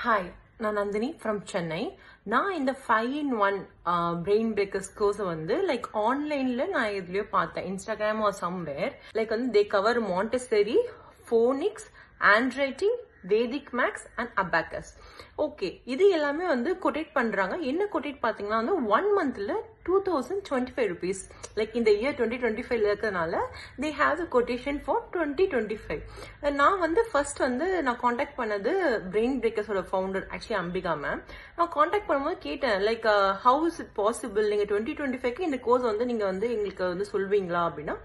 Hi, நான் Nandini from Chennai. நான் இந்த 5-in-1 brain breakers course வந்து like ஆன்லைன்ல நான் எதுலயோ பார்த்தேன், Instagram or somewhere. Like வந்து they cover Montessori, phonics, handwriting, Vedic Max and Abacus. Okay, இது எல்லாமே வந்து quotate பண்றாங்க. என்ன quotate பாத்தீங்கன்னா வந்து 1 monthல 2025 rupees. Like in the year 2025 இருக்கறனால they have the quotation for 2025. நான் வந்து first வந்து நான் காண்டாக்ட் பண்ணது brain breakers ஓட founder actually அம்பிகா மேம். நான் காண்டாக்ட் பண்ணும்போது கேட்டேன் like how is it possible நீங்க 2025க்கு இந்த கோர்ஸ் வந்து நீங்க வந்து எங்களுக்கு வந்து சொல்வீங்களா அப்படின்னா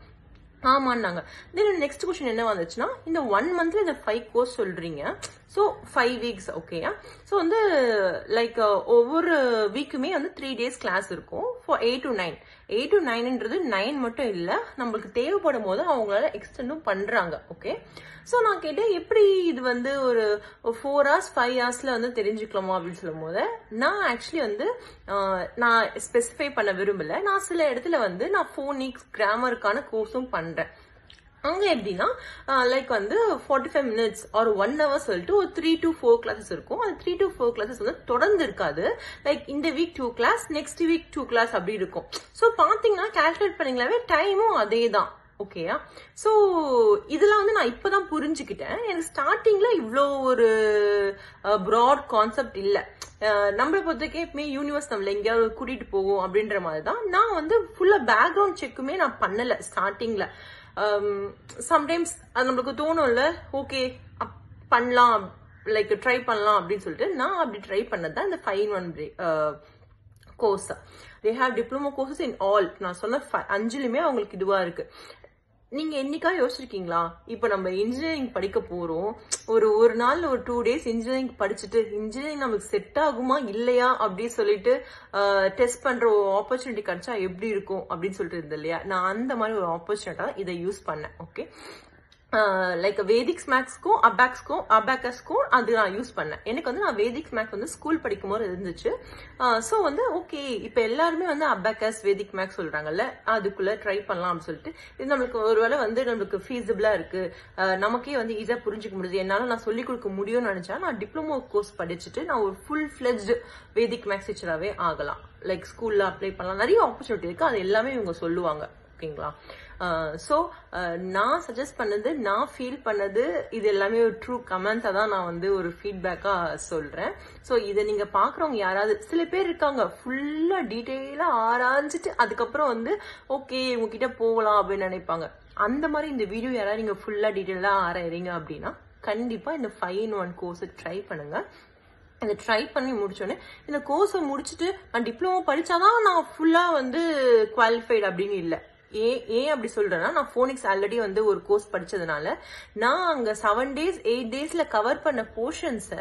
ஆமான்னாங்க. தென் நெக்ஸ்ட் क्वेश्चन என்ன வந்துச்சுன்னா இந்த 1 monthல இந்த 5 கோர்ஸ் சொல்றீங்க, ஸோ 5 weeks ஓகேயா. ஸோ வந்து லைக் ஒவ்வொரு வீக்குமே வந்து 3 days கிளாஸ் இருக்கும் ஃபார் 8 to 9. 8 to 9ன்றது 9 மட்டும் இல்லை, நம்மளுக்கு தேவைப்படும் போது அவங்களால எக்ஸ்டெண்டும் பண்றாங்க. ஓகே, ஸோ நான் கேட்டேன் எப்படி இது வந்து ஒரு 4 hours 5 hoursல வந்து தெரிஞ்சுக்கலாமா அப்படின்னு சொல்லும் போது நான் ஆக்சுவலி வந்து நான் ஸ்பெசிஃபை பண்ண விரும்பல. நான் சில இடத்துல வந்து நான் ஃபோனிக்ஸ் கிராமருக்கான கோர்ஸும் பண்றேன். அங்க எப்படின்னா லைக் வந்து 45 minutes or 1 hour சொல்லிட்டு ஒரு 3 to 4 கிளாஸஸ் இருக்கும். அந்த 3 to 4 கிளாஸஸ் வந்து தொடர்ந்து இருக்காது. லைக் இந்த week 2 class, next week 2 class அப்படி இருக்கும். ஸோ பாத்தீங்கன்னா கால்குலேட் பண்ணீங்களாவே டைமும் அதே தான். ஓகேயா. ஸோ இதெல்லாம் வந்து நான் இப்பதான் புரிஞ்சுக்கிட்டேன். எனக்கு ஸ்டார்டிங்ல இவ்வளோ ஒரு ப்ராட் கான்செப்ட் இல்லை. நம்மளை பொறுத்தவரைக்கும் எப்பவுமே யூனிவர்ஸ் நம்மள எங்கேயாவது கூட்டிட்டு போகும் அப்படின்ற மாதிரி தான். நான் வந்து ஃபுல்லா பேக்ரவுண்ட் செக்குமே நான் பண்ணல ஸ்டார்டிங்ல. சம்டைம்ஸ் அது நம்மளுக்கு தோணும்ல, ஓகே பண்ணலாம் லைக் ட்ரை பண்ணலாம் அப்படின்னு சொல்லிட்டு நான் அப்படி ட்ரை பண்ணதான் இந்த 5-in-1 course. They have diploma courses in all. நான் சொன்ன 5லுமே அவங்களுக்கு இதுவா இருக்கு. நீங்க என்னைக்கா யோசிச்சிருக்கீங்களா, இப்ப நம்ம இன்ஜினியரிங் படிக்க போறோம், ஒரு நாள் ஒரு 2 days இன்ஜினியரிங் படிச்சுட்டு இன்ஜினியரிங் நமக்கு செட் ஆகுமா இல்லையா அப்படின்னு சொல்லிட்டு டெஸ்ட் பண்ற ஒரு ஆப்பர்ச்சுனிட்டி கிடைச்சா எப்படி இருக்கும் அப்படின்னு சொல்லிட்டு இருந்தது இல்லையா. நான் அந்த மாதிரி ஒரு ஆப்பர்ச்சுனிட்டா இதை யூஸ் பண்ணேன். ஓகே, லைக் வேதிக்ஸ் மேக்ஸ்க்கும் அபாக்கஸ்க்கும் அது நான் யூஸ் பண்ணேன். எனக்கு வந்து நான் வேதிக்ஸ் மேக்ஸ் வந்து ஸ்கூல் படிக்கும் போது இருந்துச்சு. ஸோ வந்து ஓகே இப்ப எல்லாருமே வந்து அபாக்கஸ் வேதிக் மேக்ஸ் சொல்றாங்கல்ல, அதுக்குள்ள ட்ரை பண்ணலாம் அப்படின்னு சொல்லிட்டு இது நம்மளுக்கு ஒருவேளை வந்து நம்மளுக்கு ஃபீஸிபிளா இருக்கு, நமக்கே வந்து ஈஸியா புரிஞ்சுக்க முடியுது, என்னால நான் சொல்லிக் கொடுக்க முடியும்னு நினைச்சா நான் டிப்ளமோ கோர்ஸ் படிச்சுட்டு நான் ஒரு ஃபுல் ஃபிளெஜ்டு வேதிக் மேக்ஸ் டீச்சராகவே ஆகலாம். லைக் ஸ்கூல்ல அப்ளை பண்ணலாம், நிறைய ஆப்பர்ச்சுனிட்டி இருக்கு, அது எல்லாமே இவங்க சொல்லுவாங்க. ஓகேங்களா. ஸோ நான் சஜஸ்ட் பண்ணது, நான் ஃபீல் பண்ணது, இது எல்லாமே ஒரு ட்ரூ கமெண்ட்ஸா தான் நான் வந்து ஒரு ஃபீட்பேக்கா சொல்றேன். ஸோ இதை நீங்க பாக்குறவங்க யாராவது சில பேர் இருக்காங்க ஃபுல்லா டீட்டெயிலா ஆராய்ஞ்சிட்டு அதுக்கப்புறம் வந்து ஓகே உங்ககிட்ட போகலாம் அப்படின்னு நினைப்பாங்க. அந்த மாதிரி இந்த வீடியோ யாராவது நீங்க ஃபுல்லா டீட்டெயிலா ஆராயறீங்க அப்படின்னா கண்டிப்பா இந்த 5-in-1 கோர்ஸ் ட்ரை பண்ணுங்க. இதை ட்ரை பண்ணி முடிச்சோடனே இந்த கோர்ஸை முடிச்சுட்டு நான் டிப்ளமோ படிச்சாதான் நான் ஃபுல்லா வந்து குவாலிஃபைடு அப்படின்னு இல்லை. ஏன் அப்படி சொல்றேன்னா நான் ஃபோனிக்ஸ் ஆல்ரெடி வந்து ஒரு கோர்ஸ் படிச்சதுனால நான் அங்க 7 days 8 daysல கவர் பண்ண போர்ஷன்ஸ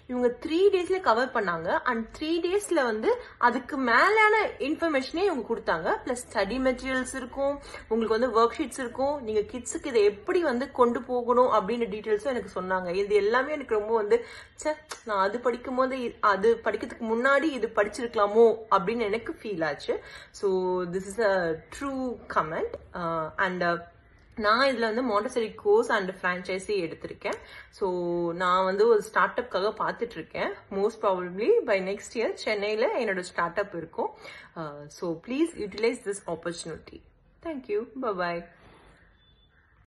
இவங்க 3 daysல கவர் பண்ணாங்க. அண்ட் 3 daysல வந்து அதுக்கு மேலான இன்ஃபர்மேஷனே இவங்க கொடுத்தாங்க. பிளஸ் ஸ்டடி மெட்டீரியல்ஸ் இருக்கும், உங்களுக்கு வந்து ஒர்க் ஷீட்ஸ் இருக்கும், நீங்க கிட்ஸுக்கு இதை எப்படி வந்து கொண்டு போகணும் அப்படின்ற டீட்டெயில்ஸும் எனக்கு சொன்னாங்க. இது எல்லாமே எனக்கு ரொம்ப வந்து நான் அது படிக்கும் போது அது படிக்கிறதுக்கு முன்னாடி இது படிச்சிருக்கலாமோ அப்படின்னு எனக்கு ஃபீல் ஆச்சு. So this is a true comment. And நான் இதுல வந்து மாண்டசரி கோர்ஸ் அண்ட் பிரான்ச்சைசி எடுத்திருக்கேன். ஸோ நான் வந்து ஒரு ஸ்டார்ட் அப்காக பார்த்துட்டு இருக்கேன். Most probably by next year சென்னையில என்னோட ஸ்டார்ட் அப் இருக்கும். So please utilise this opportunity. Thank you. By.